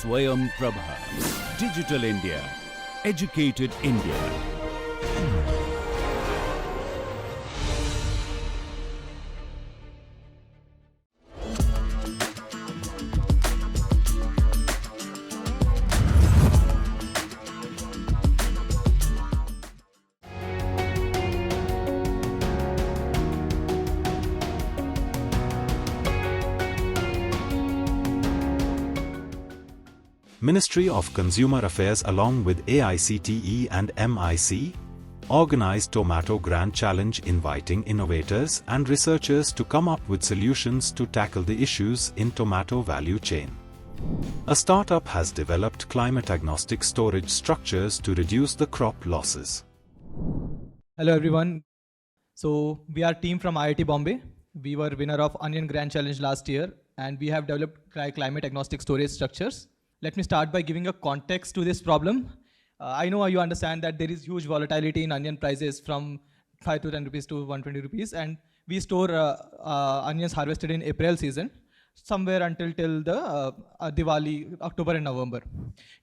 Swayam Prabha. Digital India. Educated India. Ministry of Consumer Affairs along with AICTE and MIC organized Tomato Grand Challenge, inviting innovators and researchers to come up with solutions to tackle the issues in tomato value chain. A startup has developed climate-agnostic storage structures to reduce the crop losses. Hello everyone. So we are team from IIT Bombay. We were winner of Onion Grand Challenge last year, and we have developed climate-agnostic storage structures. Let me start by giving a context to this problem. I know you understand that there is huge volatility in onion prices from 5 to 10 rupees to 120 rupees, and we store onions harvested in April season, somewhere until the Diwali, October and November.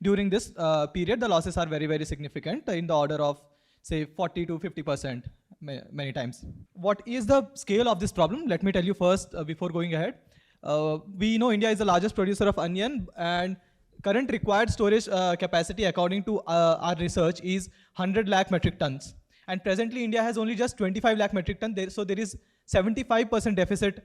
During this period, the losses are very, very significant, in the order of say 40 to 50% many times. What is the scale of this problem? Let me tell you first before going ahead. We know India is the largest producer of onion, and current required storage capacity according to our research is 100 lakh metric tons. And presently India has only just 25 lakh metric tons, so there is 75% deficit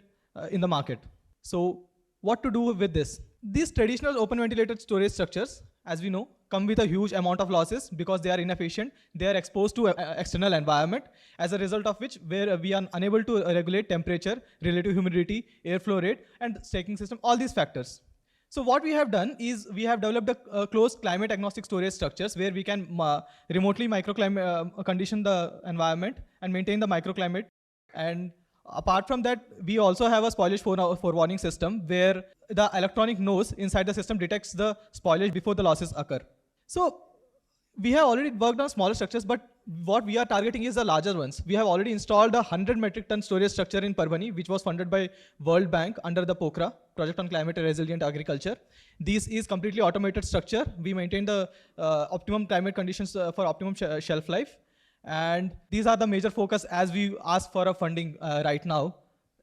in the market. So what to do with this? These traditional open ventilated storage structures, as we know, come with a huge amount of losses because they are inefficient. They are exposed to external environment, as a result of which where we are unable to regulate temperature, relative humidity, airflow rate, and staking system, all these factors. So what we have done is we have developed a closed climate agnostic storage structures where we can remotely microclimate condition the environment and maintain the microclimate. And apart from that, we also have a spoilage forewarning system where the electronic nose inside the system detects the spoilage before the losses occur. So we have already worked on smaller structures, but what we are targeting is the larger ones. We have already installed a 100 metric ton storage structure in Parbhani, which was funded by World Bank under the POCRA, Project on Climate Resilient Agriculture. This is completely automated structure. We maintain the optimum climate conditions for optimum shelf life. And these are the major focus as we ask for a funding right now.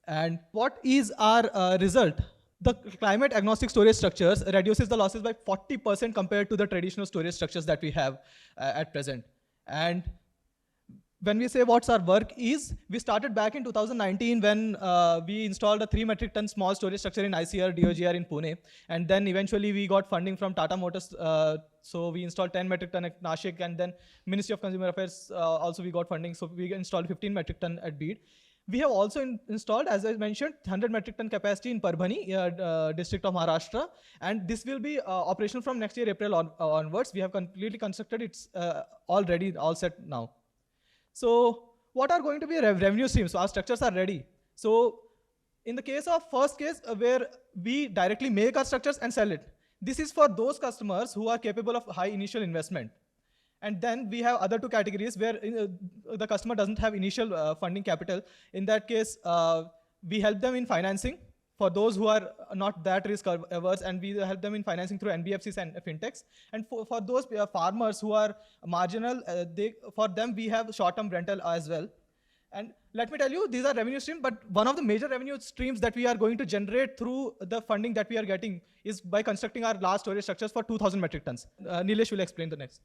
And what is our result? The climate agnostic storage structures reduces the losses by 40% compared to the traditional storage structures that we have at present. And when we say what's our work is, we started back in 2019 when we installed a 3 metric ton small storage structure in ICR, DOGR in Pune. And then eventually we got funding from Tata Motors. So we installed 10 metric ton at Nashik, and then Ministry of Consumer Affairs also we got funding. So we installed 15 metric ton at Bid. We have also installed, as I mentioned, 100 metric ton capacity in Parbhani, district of Maharashtra. And this will be operational from next year, April onwards. We have completely constructed, it's all ready, all set now. So what are going to be revenue streams? So our structures are ready. So in the case of first case where we directly make our structures and sell it, this is for those customers who are capable of high initial investment. And then we have other two categories where the customer doesn't have initial funding capital. In that case, we help them in financing for those who are not that risk averse, and we help them in financing through NBFCs and fintechs. And for those farmers who are marginal, for them we have short-term rental as well. And let me tell you, these are revenue streams, but one of the major revenue streams that we are going to generate through the funding that we are getting is by constructing our large storage structures for 2,000 metric tons. Nilesh will explain the next.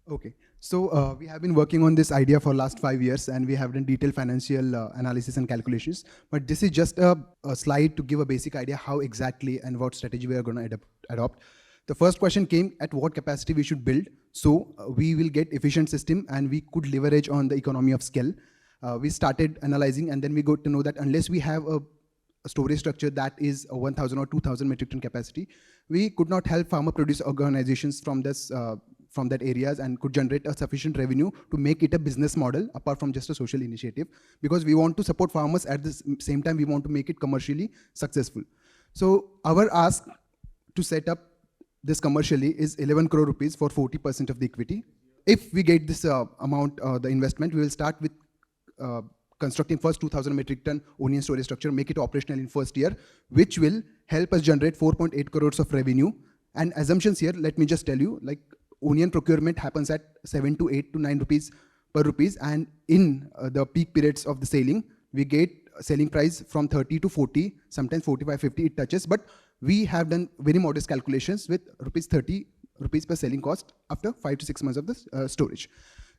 Okay, so we have been working on this idea for last 5 years, and we have done detailed financial analysis and calculations. But this is just a slide to give a basic idea how exactly and what strategy we are going to adopt. The first question came at what capacity we should build. So we will get efficient system and we could leverage on the economy of scale. We started analyzing, and then we got to know that unless we have a storage structure that is a 1,000 or 2,000 metric ton capacity, we could not help farmer produce organizations from this from that areas and could generate a sufficient revenue to make it a business model apart from just a social initiative, because we want to support farmers at the same time we want to make it commercially successful. So our ask to set up this commercially is 11 crore rupees for 40% of the equity. If we get this amount, the investment, we will start with constructing first 2,000 metric ton onion storage structure, make it operational in first year, which will help us generate 4.8 crores of revenue And assumptions here, let me just tell you, like onion procurement happens at 7 to 8 to 9 rupees per rupees, and in the peak periods of the selling, we get selling price from 30 to 40, sometimes 45, 50 it touches, but we have done very modest calculations with rupees 30 rupees per selling cost after 5 to 6 months of the storage.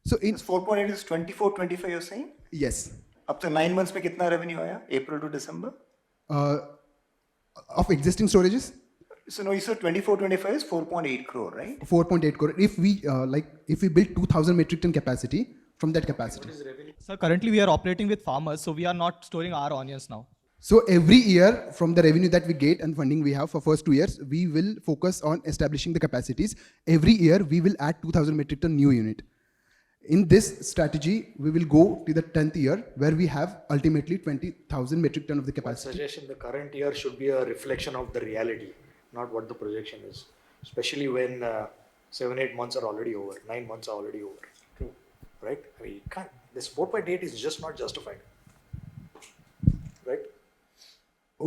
So in This 4.8 is 24, 25 you're saying? yes, Up to 9 months में कितना revenue आया? April to December? of existing storages, So no, you said 24, 25 is 4.8 crore, right? 4.8 crore. If we if we build 2,000 metric ton capacity from that capacity. So currently we are operating with farmers, so we are not storing our onions now. So every year from the revenue that we get and funding we have for first 2 years, we will focus on establishing the capacities. Every year we will add 2,000 metric ton new unit. In this strategy, we will go to the 10th year where we have ultimately 20,000 metric ton of the capacity. Suggestion: the current year should be a reflection of the reality, not what the projection is. Especially when 7-8 months are already over, 9 months are already over. True. Right? I mean, you can't, this 4.8 is just not justified. Right?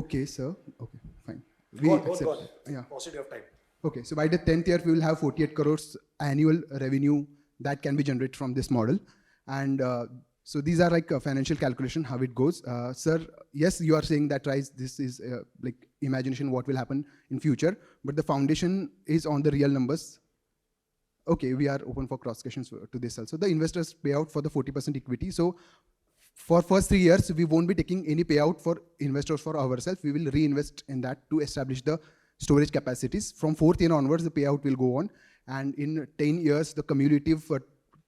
Okay, sir. Okay, fine. Go on. Yeah. Paucity of time. Okay, so by the 10th year, we will have 48 crores annual revenue that can be generated from this model. And so these are like a financial calculation, how it goes. Sir, yes, you are saying that, right, this is like imagination what will happen in future, but the foundation is on the real numbers. Okay, we are open for cross questions to this also. The investors pay out for the 40% equity. So for first 3 years, we won't be taking any payout for investors for ourselves. We will reinvest in that to establish the storage capacities. From 4th year onwards, the payout will go on. And in 10 years, the cumulative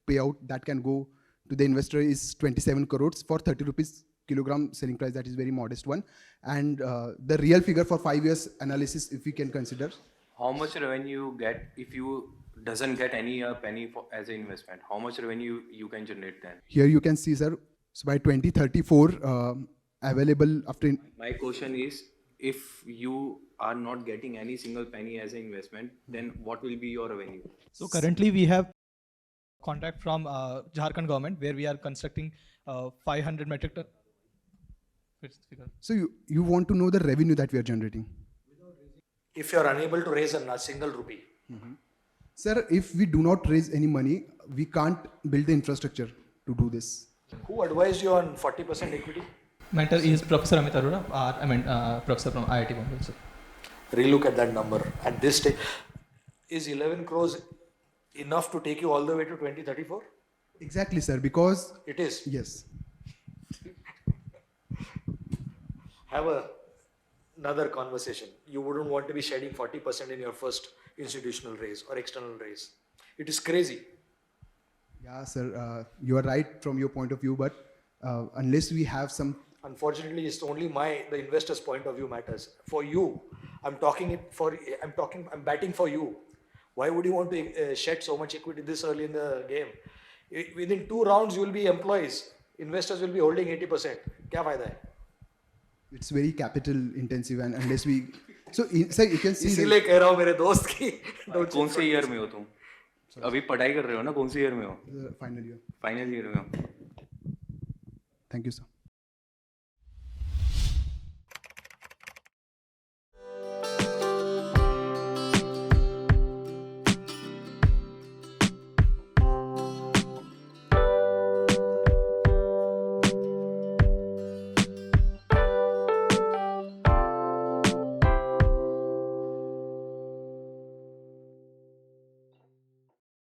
payout that can go to the investor is 27 crores for 30 rupees kilogram selling price. That is very modest one. And the real figure for 5 years analysis, if we can consider. How much revenue you get if you doesn't get any penny for, as an investment? How much revenue you can generate then? Here you can see, sir, so by 2034, available after... My question is, if you are not getting any single penny as an investment, then what will be your revenue? So currently we have contract from Jharkhand government where we are constructing 500 metric ton. Which figure? So you want to know the revenue that we are generating? If you are unable to raise a single rupee, Sir, if we do not raise any money, we can't build the infrastructure to do this. who advised you on 40% equity? Mentor is Professor Amit Arora, Professor from IIT Madras. Relook at that number. At this stage, is 11 crores enough to take you all the way to 2034? Exactly, sir, because... It is. Yes. Have another conversation. You wouldn't want to be shedding 40% in your first institutional raise or external raise. It is crazy. Yeah, sir, you are right from your point of view, but unless we have some... Unfortunately, it's only the investor's point of view matters. For you, I'm batting for you. Why would you want to shed so much equity this early in the game? Within 2 rounds, you will be employees. Investors will be holding 80%. क्या फायदा है? It's very capital intensive, and unless we... So, sir, you can see... इसीलिए कह रहा हूँ मेरे दोस्त की. कौन से ईयर में हो तुम? अभी पढ़ाई कर रहे हो ना? कौन से ईयर में हो? Final year. फाइनल ईयर में हो? Thank you, sir.